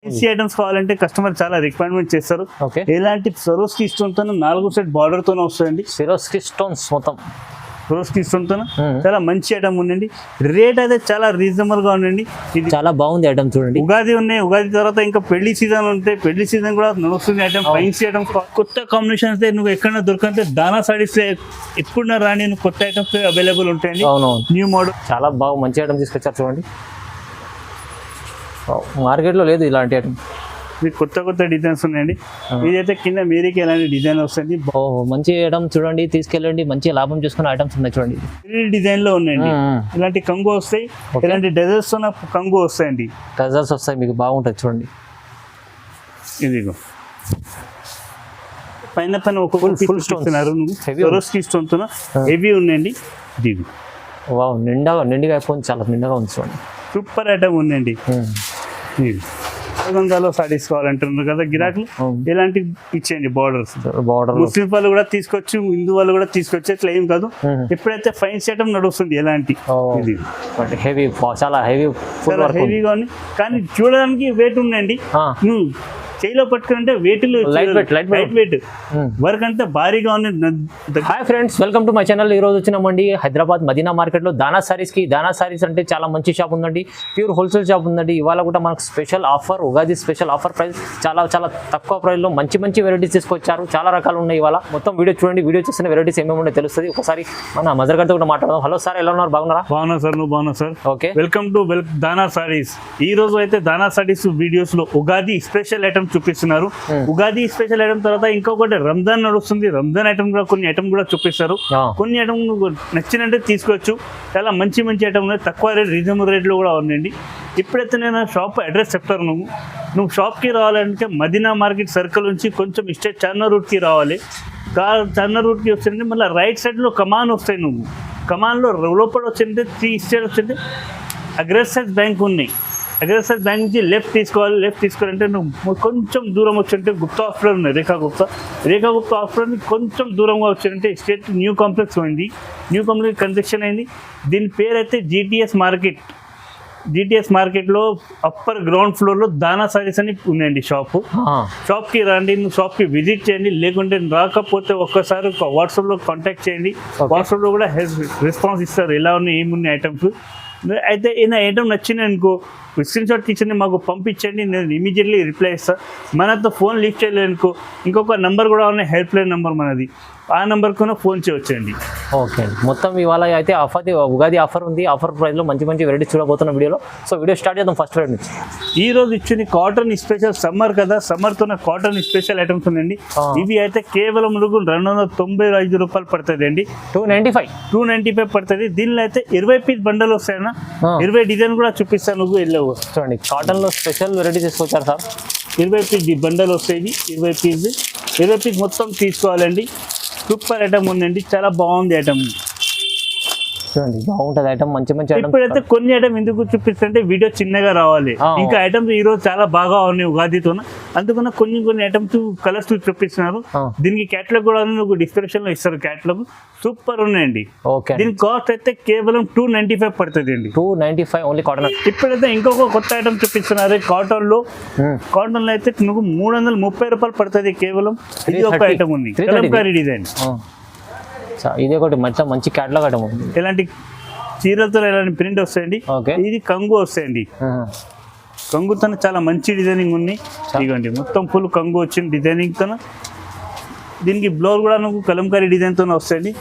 Fancy items కావాలంటే customer చాలా requirement చేస్తారు. ఎలాంటి సరోస్కి స్టోన్తో 4 సెట్ బార్డర్ తోనే వస్తాయండి. సిరోస్కి స్టోన్స్ మొత్తం సరోస్కి స్టోన్తో చాలా మంచి ఐటమ్ ఉందండి. రేట్ అయితే చాలా రీజనబుల్ గా ఉందండి. ఇది చాలా బాగుంది ఐటమ్ చూడండి. ఉగాది ఉన్నాయి, ఉగాది తర్వాత ఇంకా పెళ్లి సీజన్ ఉంటాయి, పెళ్లి సీజన్ కూడా నడుస్తుంది ఐటమ్. ఫ్యాన్సీ ఐటమ్స్ కొత్త కాంబినేషన్స్ నువ్వు ఎక్కడ దొరకంటే దానా సారీస్ ఎప్పుడున్నా రాని కొత్త ఐటమ్స్ అవైలబుల్ ఉంటాయండి. న్యూ మోడల్ చాలా బాగా మంచి ఐటమ్ తీసుకొచ్చారు చూడండి. మార్కెట్లో లేదు ఇలాంటి ఐటమ్. ఇది కొత్త డిజైన్స్ ఉన్నాయండి. ఇదైతే కింద మీరికి ఎలాంటి డిజైన్ వస్తుంది. మంచి ఐటమ్ చూడండి, తీసుకెళ్ళండి, మంచి లాభం చేసుకునే ఐటమ్స్ ఉన్నాయి చూడండి. డిజైన్ లో ఉన్నాయండి. ఇలాంటి కంగు వస్తాయి, ఇలాంటి డెజర్ట్స్ ఉన్న కంగు వస్తాయండి. డెజర్ట్స్ వస్తాయి, మీకు బాగుంటుంది చూడండి. ఇదిగో పైన ఫుల్ స్టోన్ తో హెవీ ఉన్నాయండి. ఇది నిండుగా అయిపోయింది, చాలా నిండుగా ఉంది చూడండి. సూపర్ ఐటమ్ ఉందండి. సారీస్ కావాలంటున్నారు కదా గిరాకులు, ఇలాంటి ఇచ్చేయండి బార్డర్. ముస్లిం వాళ్ళు కూడా తీసుకోవచ్చు, హిందూ వాళ్ళు కూడా తీసుకోవచ్చు, ఇట్లా ఏం కాదు. ఎప్పుడైతే ఫైన్ ఐటమ్ నడుస్తుంది ఎలాంటి హెవీ, చాలా హెవీగా ఉంది. కానీ చూడడానికి వెయిట్ ఉందండి. చేయిలో పట్టుకుంటే లైట్ వెయిట్ వర్క్ అంటే భారీగా ఉంది. Hi friends, welcome to my channel. ఈ రోజు వచ్చినామండి హైదరాబాద్ మదీనా మార్కెట్ లో దానా సారీస్ కి. దానా సారీస్ అంటే చాలా మంచి షాప్ ఉందండి, ప్యూర్ హోల్సేల్ షాప్ ఉందండి. ఇవాళ కూడా మనకు special offer, Ugadi special offer price, చాలా తక్కువ ప్రైస్ లో మంచి వెరైటీస్ తీసుకొచ్చారు. చాలా రకాలు ఉన్నాయి. ఇవాళ మొత్తం వీడియో చూడండి, వీడియో చూసిన వెరైటీస్ ఏమేమి ఉన్నాయో తెలుస్తుంది. ఒకసారి మన మజర్ గారితో కూడా మాట్లాడదాం. హలో సార్, ఎలా ఉన్నారు? బాగున్నారా? బాగున్నా సార్, నువ్వు బాగున్నా సార్? ఓకే, వెల్కమ్ టు దానా సారీస్. ఈ రోజు అయితే దానా సారీస్ వీడియోస్ లో ఉగాది స్పెషల్ ఐటమ్ చూపిస్తున్నారు. ఉగాది స్పెషల్ ఐటమ్ తర్వాత ఇంకొకటి రంజాన్ నడుస్తుంది. రంజాన్ ఐటమ్ కూడా కొన్ని ఐటమ్ కూడా చూపిస్తారు. కొన్ని ఐటమ్ నచ్చినంటే తీసుకోవచ్చు. చాలా మంచి ఐటమ్ ఉన్నాయి, తక్కువ రేట్, రీజనబుల్ రేట్ లో కూడా ఉన్నాయండి. ఇప్పుడైతే నేను షాప్ అడ్రస్ చెప్తాను. నువ్వు షాప్కి రావాలంటే మదీనా మార్కెట్ సర్కిల్ నుంచి కొంచెం స్ట్రెయిట్ చార్మినార్ రూట్కి రావాలి. చార్మినార్ రూట్కి వచ్చిందంటే మళ్ళీ రైట్ సైడ్లో కమాన్ వస్తాయి. నువ్వు కమాన్లో లోపల వచ్చిందంటే 3 స్టేట్ వచ్చింది. అగ్రెసైజ్ బ్యాంక్ ఉన్నాయి. అగ్రెసైజ్ బ్యాంక్ నుంచి లెఫ్ట్ తీసుకోవాలంటే నువ్వు కొంచెం దూరం వచ్చింటే గుప్తా హాస్పిటల్ ఉన్నాయి. రేఖా గుప్తా హాస్పిటల్ కొంచెం దూరంగా వచ్చిందంటే స్టేట్ న్యూ కాంప్లెక్స్ అయింది. న్యూ కాంప్లెక్స్ కన్స్ట్రక్షన్ అయింది. దీని పేరు అయితే జీటీఎస్ మార్కెట్లో అప్పర్ గ్రౌండ్ ఫ్లోర్లో దానా సారీస్ అని ఉందండి షాప్కి రండి. నువ్వు షాప్కి విజిట్ చేయండి, లేకుంటే రాకపోతే ఒక్కసారి వాట్సాప్లో కాంటాక్ట్ చేయండి. వాట్సాప్లో కూడా రెస్పాన్స్ ఇస్తారు, ఎలా ఉన్నాయి, ఏమున్నాయి ఐటమ్స్. అయితే ఏదైనా ఐటమ్ నచ్చింది అనుకో, స్క్రీన్ షాట్ తీసండి, మాకు పంపించండి, నేను ఇమీడియట్లీ రిప్లై ఇస్తాను. మనతో ఫోన్ లిఫ్ట్ చేయలేదు అనుకో, ఇంకొక నెంబర్ కూడా ఉన్నాయి, హెల్ప్ లైన్ నెంబర్ మనది, ఆ నెంబర్ కూడా ఫోన్ చేయవచ్చండి. ఓకే, మొత్తం ఇవాళ అయితే ఉగాది ఆఫర్ ఉంది. ఆఫర్ ప్రైస్లో మంచి వెరైటీస్ చూడబోతున్న వీడియోలో. సో వీడియో స్టార్ట్ చేద్దాం. ఫస్ట్ రేట్ నుంచి ఈ రోజు ఇచ్చింది కాటన్ స్పెషల్. సమ్మర్ కదా, సమ్మర్తో కాటన్ స్పెషల్ ఐటమ్స్ ఉన్నాయండి. ఇవి అయితే కేవలం 295 రూపాయలు పడుతుంది అండి. 295 పడుతుంది. దీనిలో అయితే 20 పీస్ బండల్ వస్తాయన్నా, 20 డిజైన్ కూడా చూపిస్తాను. నువ్వు వెళ్ళవు చూడండి, కాటన్లో స్పెషల్ వెరైటీ తీసుకొచ్చారు సార్. 20 పీస్ బండల్ వస్తాయి. 20 పీస్ మొత్తం తీసుకోవాలండి. సూపర్ ఐటమ్ ఉందండి, చాలా బాగుంది ఐటమ్. చూడండి, బాగుంటుంది ఐటమ్, మంచి ఐటమ్. ఇప్పుడైతే కొన్ని ఐటమ్ ఎందుకు చూపిస్తుంటే వీడియో చిన్నగా రావాలి. ఇంకా ఐటమ్స్ ఈ రోజు చాలా బాగా ఉన్నాయి ఉగాదితో, అందుకన్న కొన్ని ఐటమ్స్ కలర్స్ చూపిస్తున్నారు. దీనికి క్యాటలాగ్ కూడా నువ్వు డిస్క్రిప్షన్ లో ఇస్తారు. క్యాటలాగ్ సూపర్ ఉన్నాయండి. దీని కాస్ట్ అయితే కేవలం 295 పడుతుంది అండి. 295 ఓన్లీ కాటన్. ఇప్పుడైతే ఇంకొక కొత్త ఐటమ్ చూపిస్తున్నారు కాటన్ లో అయితే నువ్వు 330 రూపాయలు పడుతుంది కేవలం. ఇది ఒక ఐటమ్ ఉంది, కలంకారీ డిజైన్. ఇది ఒకటి మంచి క్యాటలాగ్ ఐటమ్ ఉంది. ఇలాంటి చీరలతో ఇలాంటి ప్రింట్ వస్తాయండి. ఇది కంగు వస్తాయండి. కంగుతో చాలా మంచి డిజైనింగ్ ఉంది. ఇదిగోండి, మొత్తం ఫుల్ కంగు వచ్చింది డిజైనింగ్ తో. దీనికి బ్లౌజ్ కూడా నువ్వు కలంకారీ డిజైన్ తో వస్తాయండి.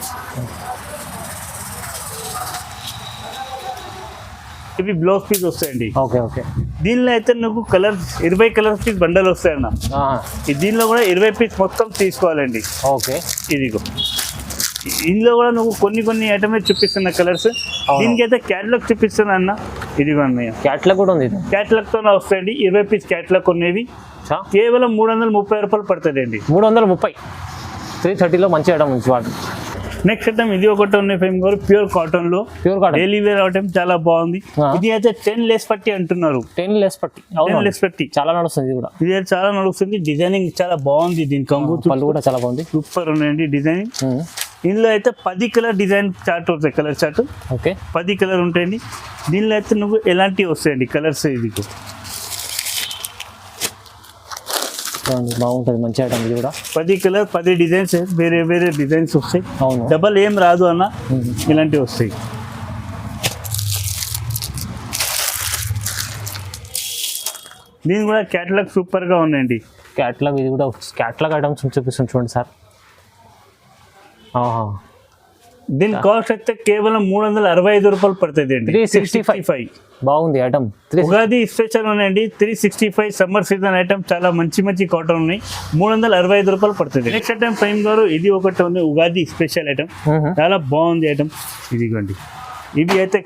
ఇవి బ్లౌజ్ పీస్ వస్తాయండి. దీనిలో అయితే నువ్వు 20 కలర్స్ పీస్ బండల్ వస్తాయన్న. దీనిలో కూడా 20 పీస్ మొత్తం తీసుకోవాలండి. ఇదిగో ఇందులో కూడా నువ్వు కొన్ని ఐటమ్ చూపిస్తున్న కలర్స్. దీనికి అయితే క్యాటలాగ్ చూపిస్తున్నా అన్న. ఇదిగో అన్నయ్య, క్యాటలాగ్ కూడా ఉంది. క్యాటలాగ్ తో వస్తాయండి. 20 పీస్ క్యాటలాగ్ ఉన్నవి కేవలం 330 రూపాయలు పడుతుంది అండి. 330, 330లో మంచి ఐటమ్ ఉంది. వాటి నెక్స్ట్ ఐటమ్ ఇది ఒకటి ఉన్నాయి, ప్యూర్ కాటన్ లో డైలీ వేర్ ఐటమ్ చాలా బాగుంది. ఇది అయితే 10 లేస్ పట్టి అంటున్నారు. 10 లేస్ పట్టి చాలా నడుస్తుంది. ఇది చాలా నడుస్తుంది. డిజైనింగ్ చాలా బాగుంది. దీని కంగు కూడా చాలా బాగుంది, సూపర్ ఉన్నాయండి డిజైనింగ్. ఇందులో అయితే 10 కలర్ డిజైన్ చార్ట్ వస్తాయి, కలర్ చార్ట్ 10 కలర్ ఉంటాయండి. దీనిలో అయితే నువ్వు ఎలాంటివి వస్తాయండి కలర్స్. ఇది చూడండి బాగుంటుంది మంచి ఐటమ్ ఇది కూడా 10 కలర్ 10 డిజైన్స్ వేరే వేరే డిజైన్స్ వస్తాయి. అవును డబల్ ఏం రాదు అన్న, ఇలాంటివి వస్తాయి. దీని కూడా క్యాటలాగ్ సూపర్గా ఉన్నాయండి. క్యాట్లాగ్ ఇది కూడా క్యాట్లాగ్ ఐటమ్స్ చూపిస్తాను చూడండి సార్. దీని కాస్ట్ అయితే కేవలం 365 రూపాయలు పడుతుంది అండి. 365 బాగుంది ఐటమ్. ఉగాది స్పెషల్ ఉన్నాయండి. 365 సమ్మర్ సీజన్ ఐటమ్ చాలా మంచి మంచి కాటన్ ఉన్నాయి. 365 రూపాయలు పడుతుంది. నెక్స్ట్ ఐటమ్ ప్రైమ్ గారు ఇది ఒకటి ఉంది, ఉగాది స్పెషల్ ఐటమ్ చాలా బాగుంది ఐటమ్. ఇదిగోండి ఇవి అయితే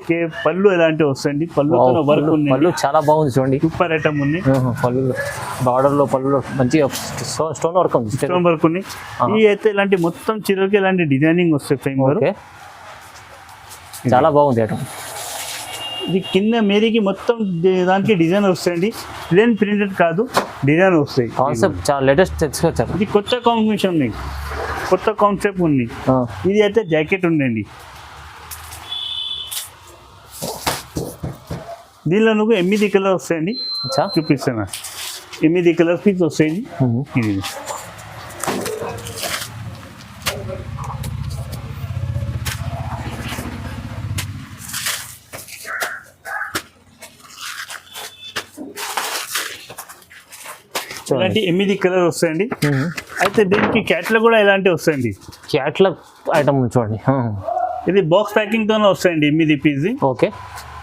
పళ్ళు ఎలాంటివి వస్తాయండి. పళ్ళు వర్క్ ఉంది, పళ్ళు చాలా బాగుంది చూడండి, సూపర్ ఐటమ్ ఉంది. పళ్ళు బార్డర్ లో పళ్ళు మంచిగా స్టోన్ వర్క్ ఉంది, స్టోన్ వర్క్ ఉంది. ఇవి అయితే ఇలాంటి మొత్తం చీరలకి ఇలాంటి డిజైనింగ్ వస్తాయి ప్రైమ్ గారు. చాలా బాగుంది ఐటమ్. ఇది కింద మేరీకి మొత్తం దానికి డిజైన్ వస్తాయండి. ప్లేన్ ప్రింటెడ్ కాదు, డిజైన్ వస్తాయి. కాన్సెప్ట్ చాలా లేటెస్ట్ తెచ్చుకొచ్చారు. ఇది కొత్త కాంబినేషన్ ఉంది, కొత్త కాన్సెప్ట్ ఉంది. ఇది అయితే జాకెట్ ఉందండి. దీనిలో నువ్వు 8 కలర్ వస్తాయండి, చూపిస్తాను. 8 కలర్ పీస్ వస్తాయండి. ఇది ఇలాంటి 8 కలర్ వస్తాయండి. అయితే దీనికి క్యాట్లాగ్ కూడా ఇలాంటివి వస్తాయండి. క్యాట్లాగ్ ఐటమ్ చూడండి. ఇది బాక్స్ ప్యాకింగ్ తోనే వస్తాయండి 8 పీస్. ఓకే,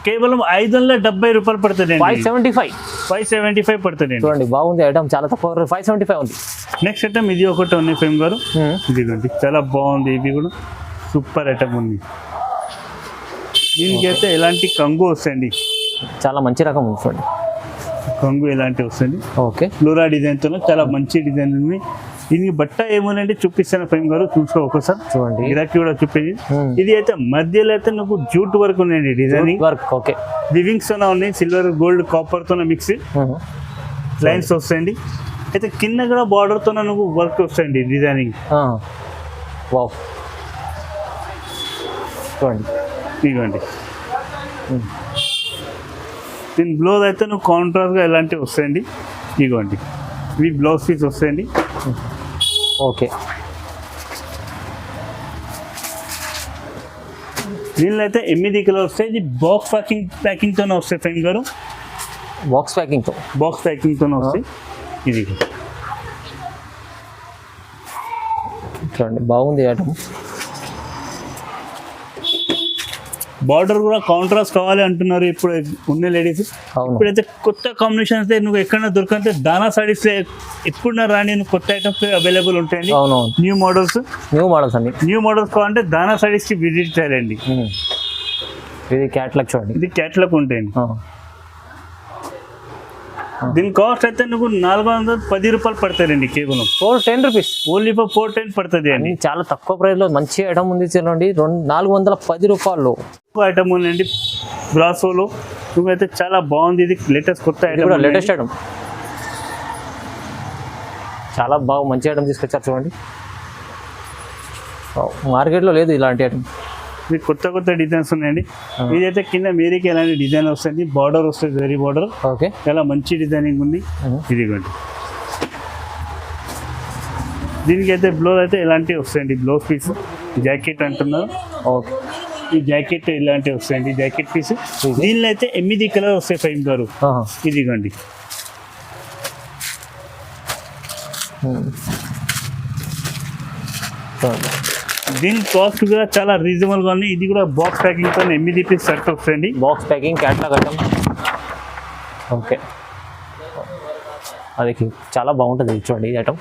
కేవలం 570 రూపాయలు పడుతుంది. 575 పడుతుంది. చూడండి బాగుంది ఐటమ్, చాలా తక్కువ 575 ఉంది. నెక్స్ట్ ఐటమ్ ఇది ఒకటి ఉంది ఫేమ్ గారు. ఇదిగోండి చాలా బాగుంది, ఇది కూడా సూపర్ ఐటమ్ ఉంది. దీనికి అయితే ఎలాంటి కంగు వస్తాయండి, చాలా మంచి రకం ఉంది చూడండి. కంగు ఎలాంటివి వస్తుంది. ఓకే, ఫ్లోరా డిజైన్తో చాలా మంచి డిజైన్ ఉంది. దీనికి బట్ట ఏమోనండి చూపిస్తాను ప్రేమ్ గారు, చూసుకో ఒకసారి చూడండి. గిరాకీ కూడా చూపించి. ఇది అయితే మధ్యలో అయితే నువ్వు జూట్ వర్క్ ఉన్నాయండి, డిజైనింగ్ వర్క్. ఓకే, లివింగ్స్ తోనే ఉన్నాయి, సిల్వర్ గోల్డ్ కాపర్ తోనే మిక్స్ లైన్స్ వస్తాయండి. అయితే కింద కూడా బార్డర్ తోనే నువ్వు వర్క్ వస్తాయండి, డిజైనింగ్. వావ్ చూడండి, ఇదిగోండి. దీని బ్లౌజ్ అయితే నువ్వు కాంట్రాస్ట్గా ఇలాంటివి వస్తాయండి. ఇదిగోండి ఇవి బ్లౌజ్ పీస్ వస్తాయండి. ఓకే, దీనిలో అయితే 8 కిలో వస్తాయి. ఇది బాక్స్ ప్యాకింగ్తోనే వస్తాయి ఫ్రెండ్ గారు, బాక్స్ ప్యాకింగ్తో వస్తాయి. ఇది చూడండి బాగుంది ఐటమ్. బార్డర్ కూడా కాంట్రాస్ట్ కావాలి అంటున్నారు ఇప్పుడు ఉన్న లేడీస్. ఇప్పుడైతే కొత్త కాంబినేషన్ అయితే నువ్వు ఎక్కడ దొరకంటే దానా సారీస్ ఎప్పుడున్నా రాని నువ్వు కొత్త ఐటమ్స్ అవైలబుల్ ఉంటాయండి. న్యూ మోడల్స్ అండి. న్యూ మోడల్స్ కావాలంటే దానా సారీస్కి విజిట్ చేయాలండి. ఇది క్యాట్లాగ్ చూడండి, ఇది క్యాట్లాగ్ ఉంటాయండి. దీని కాస్ట్ అయితే నువ్వు 410 రూపాయలు పడతాయండి, కేవలం 410 రూపీస్, ఓన్లీ ఫర్ 410 పడుతుంది అండి. చాలా తక్కువ ప్రైస్ లో మంచి ఐటమ్ ఉంది చూడండి. 410 రూపాయలు ఐటమ్ ఉందండి బ్రాసోలో. నువ్వైతే చాలా బాగుంది, ఇది లేటెస్ట్ కొత్త ఐటమ్, లేటెస్ట్ ఐటమ్. చాలా బాగా మంచి ఐటమ్ తీసుకొచ్చారు చూడండి, మార్కెట్లో లేదు ఇలాంటి ఐటమ్. ఇది కొత్త డిజైన్స్ ఉన్నాయండి. ఇదైతే కింద మీరికి ఎలాంటి డిజైన్ వస్తుంది, బార్డర్ వస్తుంది, జరీ బార్డర్. ఓకే, చాలా మంచి డిజైనింగ్ ఉంది. ఇదిగోండి దీనికి అయితే బ్లౌజ్ అయితే ఇలాంటివి వస్తాయండి, బ్లౌజ్ పీస్. జాకెట్ అంటున్నారు. ఓకే, ఈ జాకెట్ ఇలాంటివి వస్తాయండి, జాకెట్ పీస్. దీనిలో అయితే 8 కలర్ వస్తాయి ఫైన్ గారు. ఇదిగోండి దీని కాస్ట్ కూడా చాలా రీజనబుల్ గా ఉంది. ఇది కూడా బాక్స్ ప్యాకింగ్ తో 8 పీస్ సెట్ వస్తుంది. Box packing catalogue item. Okay, అది చాలా బాగుంటుంది చూడండి ఐటమ్.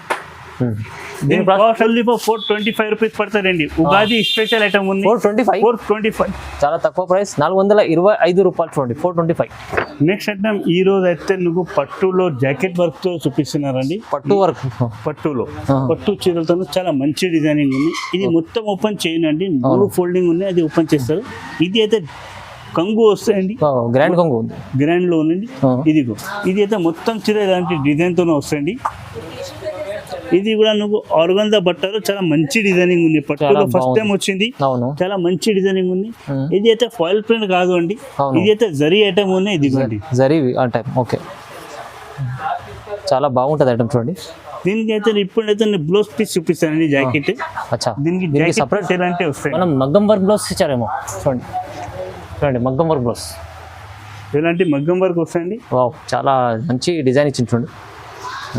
దీని కాస్ట్ ఓన్లీ ఫర్ 425 రూపీస్ పడుతుందండి. ఉగాది స్పెషల్ ఐటమ్ ఉంది. 425 చాలా తక్కువ ప్రైస్, 425 రూపాయలు చూడండి, 425. నెక్స్ట్ ఐటమ్ ఈ రోజు అయితే నువ్వు పట్టులో జాకెట్ వర్క్ తో చూపిస్తున్నారండి. పట్టులో పట్టు చీరలతో చాలా మంచి డిజైనింగ్ ఉంది. ఇది మొత్తం ఓపెన్ చేయనండి, 3 ఫోల్డింగ్ ఉంది, అది ఓపెన్ చేస్తారు. ఇది అయితే కంగు వస్తాయండి, గ్రాండ్ కంగు ఉంది, గ్రాండ్ లో ఉందండి. ఇదిగో ఇది అయితే మొత్తం చీర ఇలాంటి డిజైన్ తోనే వస్తాయండి. ఇది కూడా నువ్వు ఆర్గంజా బట్టలు చాలా మంచి డిజైనింగ్ ఉంది. పట్టులో ఫస్ట్ టైం వచ్చింది, చాలా మంచి డిజైనింగ్ ఉంది. ఇది అయితే ఫాయిల్ ప్రింట్ కాదు అండి, ఇది అయితే జరీ ఐటమ్ ఉంది. ఇదిగోండి జరీ ఐటమ్. ఓకే, చాలా బాగుంటుంది ఐటమ్ చూడండి. దీనికి అయితే ఇప్పుడైతే నేను బ్లౌజ్ పీస్ చూపిస్తానండి జాకెట్. అచ్చా, దీనికి దీనికి సపరేట్ separate ఎలాంటి వస్తాయి, మనం మగ్గం వర్క్ బ్లౌజ్ ఇచ్చారేమో చూడండి. చూడండి మగ్గం వర్క్ బ్లౌజ్, ఎలాంటి మగ్గం వరకు వస్తాయండి. వావ్ చాలా మంచి డిజైన్ ఇచ్చింది చూడండి.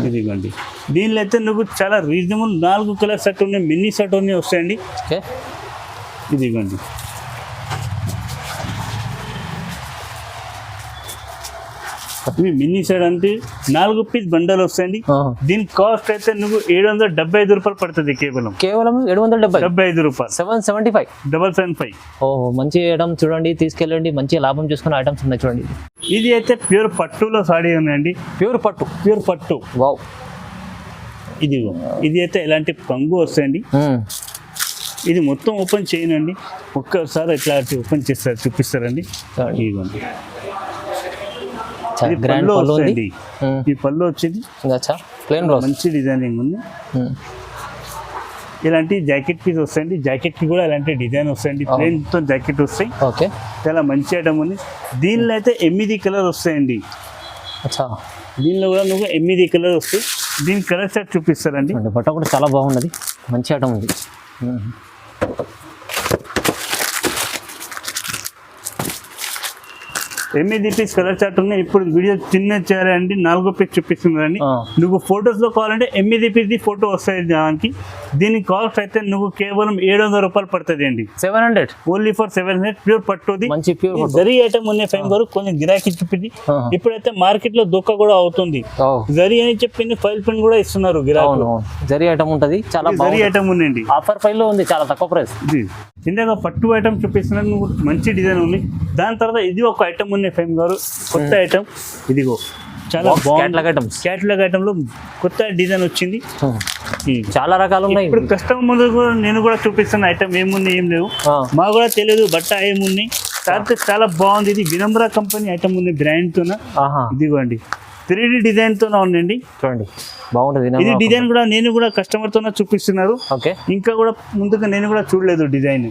ఇదిగోండి దీనిలో అయితే నువ్వు చాలా రీజనబుల్ 4 కలర్ సెట్ ఉన్నాయి, మినీ సెట్ ఉన్నాయి వస్తాయండి. ఓకే, ఇదిగోండి ఇవి మినీ సెట్ అంటే 4 పీస్ బండల్ వస్తాయండి. దీని కాస్ట్ అయితే నువ్వు 775 రూపాయలు పడుతుంది, కేవలం కేవలం 775 75 రూపాయలు, 775. 775. ఓ మంచి ఐటమ్ చూడండి, తీసుకెళ్ళండి, మంచి లాభం చేసుకున్న ఐటమ్స్ ఉన్నాయి చూడండి. ఇది అయితే ప్యూర్ పట్టులో సాడీ ఉందండి, ప్యూర్ పట్టు. ప్యూర్ పట్టు. వావ్, ఇదిగో ఇది అయితే ఎలాంటి కంగు వస్తాయండి. ఇది మొత్తం ఓపెన్ చేయనండి, ఒక్కసారి ఇట్లా ఓపెన్ చేస్తారు, చూపిస్తారండి. ఇదిగోండి ఇది గ్రాండ్ పళ్ళు పళ్ళు ఉంది. వస్తాయండి. ఈ పళ్ళు వచ్చేది ప్లేన్ బ్లౌజ్, మంచి డిజైనింగ్ ఉంది. ఇలాంటి జాకెట్ పీస్ వస్తాయండి, జాకెట్ కి కూడా ఇలాంటి డిజైన్ వస్తాయండి, ప్లేన్ తో జాకెట్ వస్తాయి. ఓకే, చాలా మంచి ఐటమ్ ఉంది. దీనిలో అయితే 8 కలర్ వస్తాయండి. అచ్చా, దీనిలో కూడా నువ్వు 8 కలర్ వస్తాయి. దీని కలర్ సెట్ చూపిస్తారండి. బట్ట కూడా చాలా బాగున్నది, మంచి ఐటమ్ ఉంది. 8 పీస్ కలర్ చార్ట్ ఉన్నాయి. ఇప్పుడు వీడియో చిన్న చేయాలండి, 4 పీస్ చూపిస్తున్నారండి. నువ్వు ఫొటోస్ లో కావాలంటే 8 పీస్ ఫోటో వస్తాయి దానికి. దీని కాస్ట్ అయితే నువ్వు కేవలం 700 రూపాయలు పడుతుంది అండి. 700 ఓన్లీ ఫర్ 700. ప్యూర్ పట్టుది, మంచి ప్యూర్ జరీ ఐటమ్ ఉన్నాయి. ఫైన్ వరకు కొంచెం గిరాకీ చూపింది. ఇప్పుడైతే మార్కెట్ లో దొక్క కూడా అవుతుంది. జరీ అని చెప్పింది, ఫైల్ పెన్ కూడా ఇస్తున్నారు గిరాకీ. జరీ ఐటమ్ ఉంటది, చాలా జరీ ఐటమ్ ఉందండి. ఆఫర్ ఫైల్ లో ఉంది, చాలా తక్కువ ప్రైస్. ఇందాక పట్టు ఐటమ్ చూపిస్తున్నాను, నువ్వు మంచి డిజైన్ ఉంది. దాని తర్వాత ఇది ఒక ఐటమ్ ఉన్నాయి ఫైమ్ గారు, కొత్త ఐటమ్. ఇదిగో చాలా ఐటమ్స్, క్యాటలాగ్ ఐటమ్ లో కొత్త డిజైన్ వచ్చింది. చాలా రకాలు ఉన్నాయి. ఇప్పుడు కస్టమర్ కూడా నేను కూడా చూపిస్తాను ఐటమ్ ఏమున్నాయి ఏం లేవు, మాకు కూడా తెలియదు బట్ట ఏమున్నాయి. చాలా బాగుంది. ఇది వినమ్ర కంపెనీ ఐటమ్ ఉంది, బ్రాండ్ తోన. ఇదిగోండి 3D డిజైన్ తోనే ఉందండి, చూడండి బాగుంటుంది. ఇది డిజైన్ కూడా నేను కూడా కస్టమర్ తోనే చూపిస్తున్నారు. ఓకే, ఇంకా కూడా ముందుగా నేను కూడా చూడలేదు డిజైన్.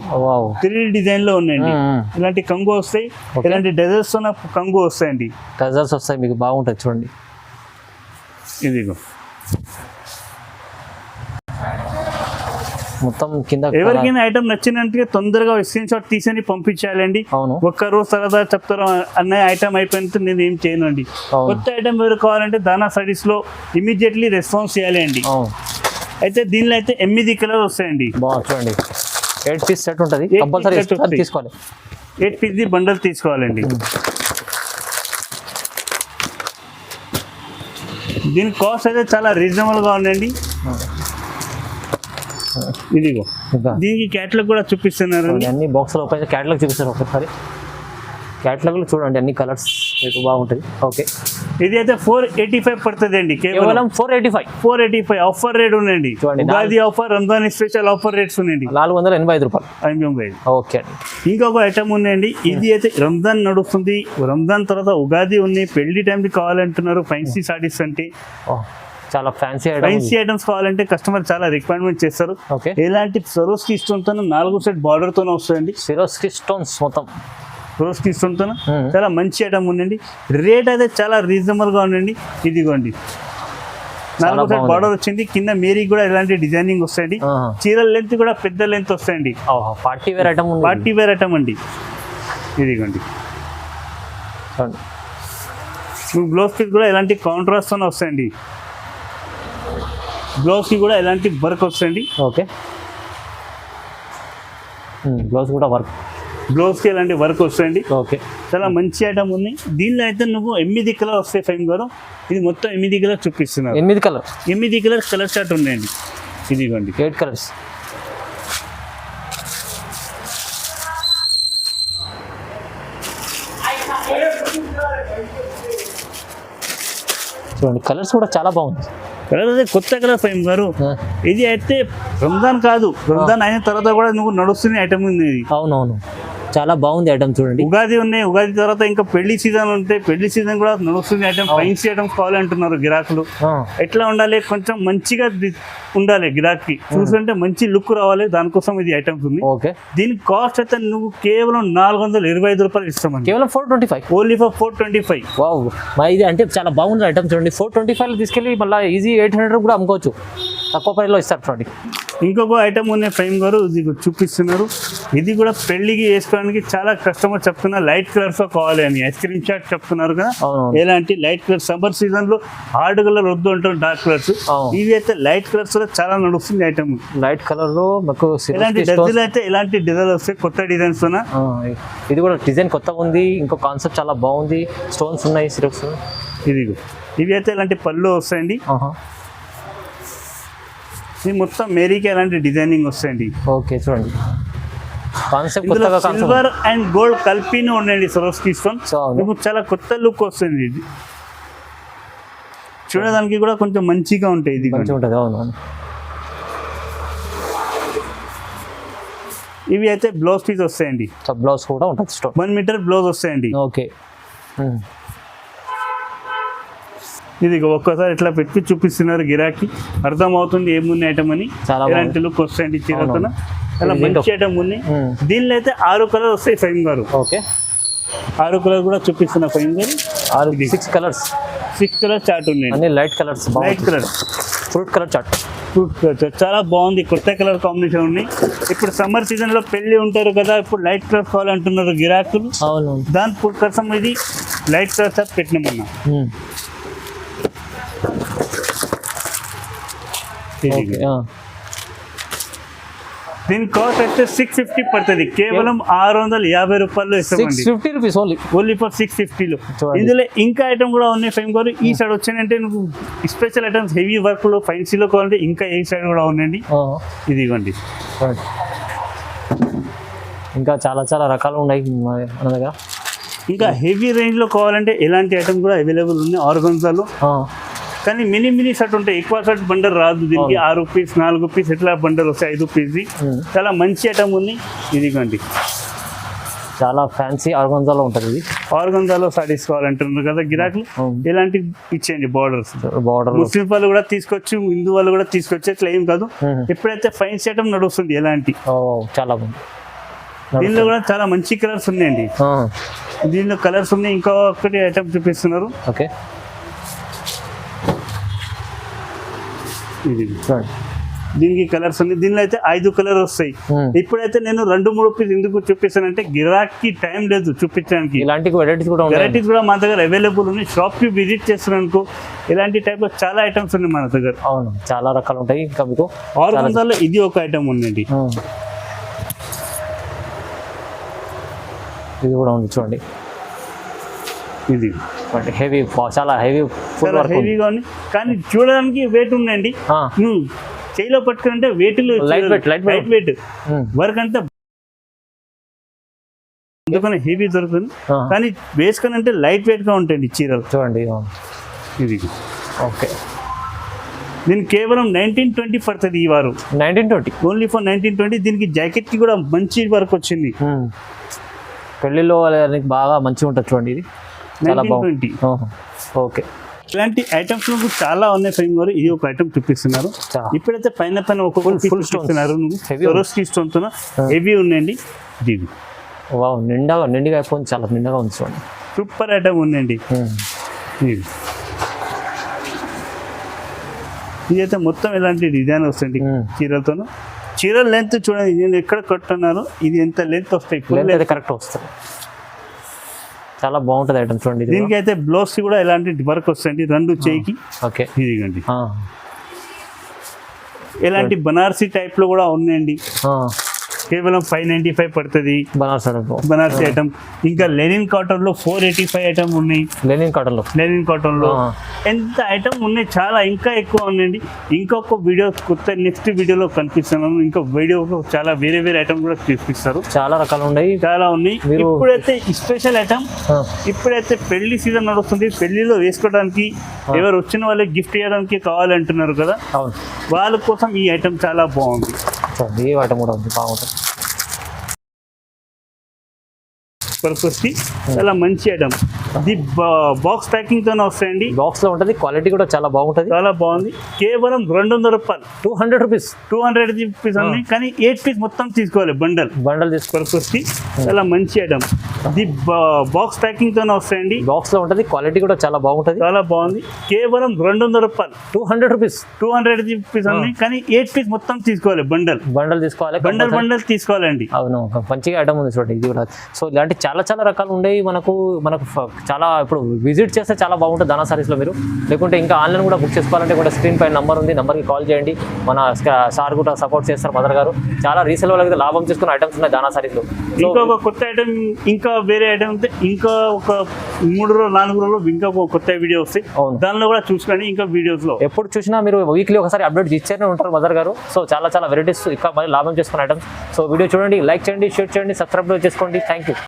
3D డిజైన్ లో ఉన్నాయండి. ఇలాంటి కంగు వస్తాయి, ఇలాంటి డెజర్స్ తో కంగు వస్తాయండి. డెజర్స్ వస్తాయి, మీకు బాగుంటుంది చూడండి. ఇదిగో మొత్తం కింద ఎవరికైనా ఐటమ్ నచ్చినట్టుగా తొందరగా స్క్రీన్ షాట్ తీసి పంపించాలండి. ఒక్క రోజు తర్వాత చెప్తారు అన్నయ్య ఐటమ్ అయిపోయినంత నేను ఏం చేయను అండి. కొత్త ఐటమ్ ఎవరు కావాలంటే దానా స్టడీస్ లో ఇమీడియట్లీ రెస్పాన్స్ చేయాలి అండి. అయితే దీనిలో అయితే 8 కలర్ వస్తాయండి. చూడండి 8 పీస్ సెట్ ఉంటుంది, కంపల్సరీ తీసుకోవాలి. 8 పీస్ బండల్ తీసుకోవాలండి. దీని కాస్ట్ అయితే చాలా రీజనబుల్ గా ఉందండి. ఇదిగో దీనికి క్యాటలాగ్ కూడా చూపిస్తున్నారు. అన్ని బాక్స్ లో ఓపెన్ క్యాటలాగ్ చూపిస్తారు. ఒకసారి క్యాటలాగ్ లో చూడండి, అన్ని కలర్స్ మీకు బాగుంటుంది. ఓకే, ఇది అయితే 485 పడుతుంది అండి, కేవలం 485 ఆఫర్ రేట్ ఉందండి. Ugadi offer, Ramzan special offer rates ఉన్నాయండి, 485 రూపాయలు. ఓకే, ఇంకొక ఐటమ్ ఉందండి. ఇది అయితే రంజాన్ నడుస్తుంది, రంజాన్ తర్వాత ఉగాది ఉంది, పెళ్లి టైంకి కావాలంటున్నారు ఫ్యాన్సీ సారీస్ అంటే. చాలా ఫ్యాన్సీ ఐటమ్స్ కావాలంటే కస్టమర్ చాలా రిక్వైర్మెంట్ చేస్తారు. ఎలాంటి సరోస్కి స్టోన్తో 4 సెట్ బార్డర్ తోనే వస్తాయండి. సిరోస్కి స్టోన్స్ మొత్తం సరోస్కి స్టోన్తో చాలా మంచి ఐటమ్ ఉందండి. రేట్ అయితే చాలా రీజనబుల్ గా ఉందండి. ఇదిగోండి 4 సెట్ బార్డర్ వచ్చింది, కింద మేరీ కూడా ఇలాంటి డిజైనింగ్ వస్తాయండి. చీరల లెంత్ కూడా పెద్ద లెంత్ వస్తాయండి. Party wear item, party wear item అండి. ఇదిగోండి బ్లౌజ్ పీస్ కూడా ఇలాంటి కాంట్రాస్ట్ తోనే వస్తాయండి. బ్లౌజ్ కి కూడా ఎలాంటి వర్క్ వస్తాయండి. ఓకే, బ్లౌజ్ కూడా వర్క్, బ్లౌజ్ కి ఎలాంటి వర్క్ వస్తాయండి. ఓకే, చాలా మంచి ఐటమ్ ఉంది. దీనిలో అయితే నువ్వు 8 కలర్ వస్తాయి ఫైమ్ గారు. ఇది మొత్తం 8 కలర్ చూపిస్తున్నారు. 8 కలర్ కలర్ చార్ట్ ఉన్నాయండి. ఇదిగోండి 8 కలర్స్. చూడండి కలర్స్ కూడా చాలా బాగుంది. కలర్ అయితే కొత్త కలర్ ఫైమ్ గారు. ఇది అయితే రంజాన్ కాదు, రంజాన్ అయిన తర్వాత కూడా నువ్వు నడుస్తున్న ఐటమ్ ఉంది ఇది. అవునవును, చాలా బాగుంది ఐటమ్ చూడండి. ఉగాది ఉన్నాయి, ఉగాది తర్వాత ఇంకా పెళ్లి సీజన్ ఉంటాయి, పెళ్లి సీజన్ కూడా నడుస్తుంది. ఐటమ్ ఫైన్సీ ఐటమ్స్ కావాలంటున్నారు గిరాకులు. ఎట్లా ఉండాలి, కొంచెం మంచిగా ఉండాలి గిరాకీ చూస్తుంటే మంచి లుక్ రావాలి, దానికోసం ఇది ఐటమ్స్ ఉంది. ఓకే, దీని కాస్ట్ అయితే నువ్వు కేవలం 425 రూపాయలు ఇస్తామని, కేవలం 425, ఓన్లీ ఫర్ 425. వావ్, ఇది అంటే చాలా బాగుంది ఐటమ్ చూడండి. 425 తీసుకెళ్ళి మళ్ళీ ఈజీ 800 కూడా అమ్ముకోవచ్చు, తక్కువ ప్రైస్లో ఇస్తారు చూడండి. ఇంకొక ఐటమ్ ఉన్నాయి ఫ్రేమ్ గారు, ఇది చూపిస్తున్నారు. ఇది కూడా పెళ్లికి వేసుకోవడానికి చాలా కస్టమర్ చెప్తున్నారు లైట్ కలర్స్ కావాలి అని. ఐస్ క్రీమ్ చాట్ చెప్తున్నారు కదా, ఎలాంటి లైట్ కలర్ సమ్మర్ సీజన్ లో హార్డ్ కలర్ వద్దు అంటారు, డార్క్ కలర్స్. ఇవి అయితే లైట్ కలర్స్ లో చాలా నడుస్తుంది ఐటమ్. లైట్ కలర్ లో మీకు ఇలాంటి డిజైన్ అయితే ఇలాంటి డిజైన్ వస్తాయి, కొత్త డిజైన్స్. ఇది కూడా డిజైన్ కొత్తగా ఉంది, ఇంకో కాన్సెప్ట్ చాలా బాగుంది. స్టోన్స్ ఉన్నాయి, సిరప్స్. ఇవి అయితే ఇలాంటి పళ్ళు వస్తాయండి. ఇది మొత్తం మేరీకి ఎలాంటి డిజైనింగ్ వస్తాయండి. ఓకే, చూడండి కాన్సెప్ట్ సిల్వర్ అండ్ గోల్డ్ కలిపినే ఉండండి సరోస్కి స్టోన్. మీకు చాలా కొత్త లుక్ వస్తుంది. ఇది చూడడానికి కూడా కొంచెం మంచిగా ఉంటాయి. ఇది మంచిగా ఉంటుంది. అవును, ఇవి అయితే బ్లౌజ్ పీస్ వస్తాయండి. బ్లౌజ్ కూడా ఉంటుంది, 1 మీటర్ బ్లౌజ్ వస్తాయండి. ఓకే, ఇది ఒక్కసారి ఇట్లా పెట్టి చూపిస్తున్నారు, గిరాకీ అర్థం అవుతుంది ఏముంది ఐటమ్ అని. ఎలాంటి లుక్ వస్తాయండి చీరతో, అలా మంచి ఐటమ్ ఉంది. దీనిలో అయితే 6 కలర్ వస్తాయి ఫైమ్ గారు. ఓకే, 6 కలర్ కూడా చూపిస్తున్నా ఫైమ్ గారు. 6 కలర్స్, 6 కలర్ చార్ట్ ఉన్నాయి. అన్ని light colours, light colour, fruit colour chart. Fruit colour చాలా బాగుంది, కొత్త కలర్ కాంబినేషన్ ఉన్నాయి. ఇప్పుడు సమ్మర్ సీజన్ లో పెళ్లి ఉంటారు కదా, ఇప్పుడు లైట్ కలర్ కావాలంటున్నారు గిరాకులు. అవును, దాని కోసం ఇది లైట్ కలర్ చార్ట్ పెట్టినామన్నా. దీని కాస్ట్ అయితే 650 పడుతుంది, కేవలం 650 రూపాయలు ఇస్తామండి. 650 రూపీస్ ఓన్లీ ఫర్ 650లో. ఇందులో ఇంకా ఐటమ్ కూడా ఉన్నాయి ఫైమ్ గారు. ఈ సైడ్ వచ్చానంటే నువ్వు స్పెషల్ ఐటమ్స్ హెవీ వర్క్ లో ఫైన్సీలో కావాలంటే ఇంకా ఈ సైడ్ కూడా ఉన్నాయండి. ఇది ఇవ్వండి. ఇంకా చాలా చాలా రకాలు ఉన్నాయి మన దగ్గర. ఇంకా హెవీ రేంజ్ లో కావాలంటే ఎలాంటి ఐటమ్ కూడా అవైలబుల్ ఉన్నాయి ఆర్గన్జాలో. కానీ మినీ షర్ట్ ఉంటాయి, ఎక్కువ షర్ట్ బండల్ రాదు దీనికి. 6 రూపీస్ 4 రూపీస్ ఎట్లా బండల్ వస్తాయి, 5 రూపీస్. చాలా మంచి ఐటమ్ ఉంది. ఇదిగోండి, చాలా ఫ్యాన్సీ ఆర్గన్జాలో ఉంటుంది. ఇది ఆర్గన్జాలో సారీస్ కావాలంటున్నారు కదా గిరాకులు, ఇలాంటి ఇచ్చేయండి బార్డర్స్. ముస్లిం వాళ్ళు కూడా తీసుకోవచ్చు, హిందూ వాళ్ళు కూడా తీసుకోవచ్చు, ఇట్లా ఏం కాదు. ఎప్పుడైతే ఫైన్స్ ఐటమ్ నడుస్తుంది ఎలాంటి. చాలా బాగుంది. దీనిలో కూడా చాలా మంచి కలర్స్ ఉన్నాయండి. దీనిలో కలర్స్ ఉన్నాయి. ఇంకా ఒకటి ఐటమ్ చూపిస్తున్నారు. ఓకే, దీనికి కలర్స్ ఉన్నాయి. దీనిలో అయితే 5 కలర్ వస్తాయి. ఇప్పుడైతే నేను 2-3 పీస్ ఎందుకు చూపిస్తానంటే గిరాకీ టైం లేదు చూపించడానికి. ఇలాంటి వెరైటీస్ కూడా మన దగ్గర అవైలబుల్ ఉన్నాయి. షాప్ కి విజిట్ చేస్తున్నాను, ఇలాంటి టైప్ లో చాలా ఐటమ్స్ ఉన్నాయి మన దగ్గర. అవును, చాలా రకాలు ఉంటాయి. ఇంకా మీకు ఆర్గన్జాలో ఇది ఒక ఐటమ్ ఉందండి. ఇది కూడా ఉంది చూడండి. ఇది హెవీ, చాలా హెవీగా ఉంది, కానీ చూడడానికి వెయిట్ ఉందండి. నువ్వు చేయిలో పట్టుకుంటే వెయిట్ లైట్ వెయిట్ వర్క్ అంతా అందుకని హెవీ దొరుకుతుంది. కానీ వేసుకొని అంటే లైట్ వెయిట్ గా ఉంటాయండి చీరలు చూడండి. ఇది ఓకే, దీనికి కేవలం 1920 పడుతుంది ఈ వారం. 1920, ఓన్లీ ఫర్ 1920. దీనికి జాకెట్ కి కూడా మంచి వర్క్ వచ్చింది. పెళ్లిలో బాగా మంచిగా ఉంటుంది చూడండి. ఇది చాలా బాగుంది. ఓకే, ఇలాంటి ఐటమ్స్ చాలా ఉన్నాయి ఫ్రేమ్ గారు. ఇది ఒక ఐటమ్ చూపిస్తున్నారు. ఇప్పుడైతే పైన ఒక్కొక్క ఫుల్ చూస్తున్నారు. స్టోన్ హెవీ ఉన్నాయండి. ఇది నిండుగా అయిపోయింది, చాలా నిండుగా ఉంది చూడండి. సూపర్ ఐటమ్ ఉందండి. ఇది అయితే మొత్తం ఇలాంటి డిజైన్ వస్తుంది చీరలతో. చీరల లెంత్ చూడండి, నేను ఎక్కడ కట్టున్నాను, ఇది ఎంత లెంత్ వస్తాయి, కరెక్ట్ వస్తుంది. చాలా బాగుంటుంది ఐటమ్ చూడండి. దీనికి అయితే బ్లౌజ్ కూడా ఎలాంటి వర్క్ వస్తాయండి 2 చేయికి. ఓకే, ఇదిగండి. ఎలాంటి బనారసీ టైప్ లో కూడా ఉన్నాయండి. కేవలం 595 పడుతుంది బనారసీ ఐటమ్. ఇంకా లెనిన్ కాటన్ లో 485 ఐటమ్ ఉన్నాయి. లెనిన్ కాటన్ లో ఎంత ఐటమ్ ఉన్నాయి, చాలా ఇంకా ఎక్కువ ఉన్నాయండి. ఇంకొక వీడియో కొత్త నెక్స్ట్ వీడియోలో కనిపిస్తున్నాను. ఇంకా వీడియో చాలా వేరే ఐటమ్ కూడా చూపిస్తారు. చాలా రకాలు ఉన్నాయి, చాలా ఉన్నాయి. ఇప్పుడైతే స్పెషల్ ఐటమ్, ఇప్పుడైతే పెళ్లి సీజన్ నడుస్తుంది. పెళ్లిలో వేసుకోవడానికి ఎవరు వచ్చిన వాళ్ళకి గిఫ్ట్ ఇవ్వడానికి కావాలంటున్నారు కదా, వాళ్ళ కోసం ఈ ఐటమ్ చాలా బాగుంది. ఐటమ్ కూడా ఉంది, బాగుంటుంది. పర్పస్ కి చాలా మంచి ఐటమ్. ఇది బాక్స్ ప్యాకింగ్ తోనే వస్తాయండి. బాక్స్ లో ఉంటుంది, క్వాలిటీ కూడా చాలా బాగుంటుంది. చాలా బాగుంది. కేవలం 200 రూపాయలు, 200 రూపీస్ 200 రూపీస్ అండి. కానీ 8 పీస్ మొత్తం తీసుకోవాలి బండల్ తీసుకో. పర్పస్ కి చాలా మంచి ఐటమ్. ఇది బాక్స్ ప్యాకింగ్ తోనే వస్తాయండి. బాక్స్ లో ఉంటుంది, క్వాలిటీ కూడా చాలా బాగుంటుంది. చాలా బాగుంది. కేవలం 200 రూపాయలు, 200 రూపీస్ 200 రూపీస్ అండి. కానీ 8 పీస్ మొత్తం తీసుకోవాలి బండల్ తీసుకోవాలి. బండల్ తీసుకోవాలండి. అవును, మంచిగా ఐటమ్ ఉంది చూడండి ఇది కూడా. సో ఇలాంటి చాలా చాలా రకాలు ఉండేవి మనకు చాలా. ఇప్పుడు విజిట్ చేస్తే చాలా బాగుంటుంది దానా సారీస్లో. మీరు లేకుంటే ఇంకా ఆన్లైన్ కూడా బుక్ చేసుకోవాలంటే కూడా స్క్రీన్ పైన నంబర్ ఉంది, నంబర్కి కాల్ చేయండి. మన సార్ కూడా సపోర్ట్ చేస్తారు మదర్ గారు. చాలా రీసేల్ వాళ్ళకి లాభం చేసుకున్న ఐటమ్స్ ఉన్నాయి దానా సారీస్లో. ఇంకా ఒక కొత్త ఐటమ్, ఇంకా వేరే ఐటమ్ ఉంటే ఇంకా ఒక 3 రోజులు 4 రోజులు ఇంకా ఒక కొత్త వీడియో వస్తాయి. దానిలో కూడా చూసుకోండి. ఇంకా వీడియోస్ లో ఎప్పుడు చూసినా మీరు వీక్లీ ఒకసారి అప్డేట్ ఇచ్చేనే ఉంటారు మదర్ గారు. సో చాలా చాలా వెరైటీస్ ఇంకా మరి లాభం చేసుకున్న ఐటమ్స్. సో వీడియో చూడండి, లైక్ చేయండి, షేర్ చేయండి, సబ్స్క్రైబ్ చేసుకోండి. Thank you.